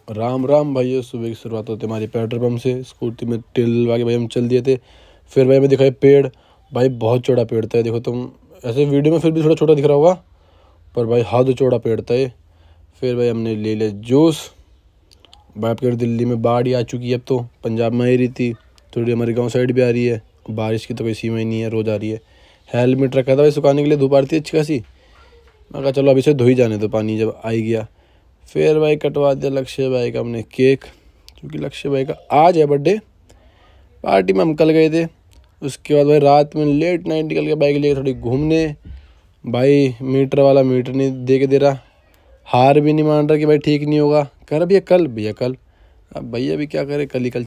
राम राम भाइयों। सुबह की शुरुआत होती है हमारी पेट्रोल पंप से। स्कूटी में तेल डलवा के भाई हम चल दिए थे। फिर भाई हमें दिखाई पेड़, भाई बहुत चौड़ा पेड़ था। देखो तुम ऐसे वीडियो में फिर भी थोड़ा छोटा दिख रहा होगा, पर भाई हद चौड़ा पेड़ था ये। फिर भाई हमने ले लिया जूस। भाई आपके दिल्ली में बाढ़ ही आ चुकी है, अब तो पंजाब में आ ही रही थी, थोड़ी हमारे गाँव साइड भी आ रही है। बारिश की तो कोई सीमा ही नहीं है, रोज़ आ रही है। हेलमेट रखा था भाई सुखाने के लिए, धूप आ रही थी अच्छी खासी। मैं कहा चलो अभी से धो ही जाने दो, पानी जब आ ही गया। फिर भाई कटवा दिया लक्ष्य भाई का हमने केक, क्योंकि लक्ष्य भाई का आज है बर्थडे। पार्टी में हम कल गए थे। उसके बाद भाई रात में लेट नाइट निकल के बाइक लेके थोड़ी घूमने। भाई मीटर वाला मीटर नहीं दे के दे रहा, हार भी नहीं मान रहा कि भाई ठीक नहीं होगा। कह रहा भैया कल, भैया कल। अब भैया भी क्या करे, कल ही कल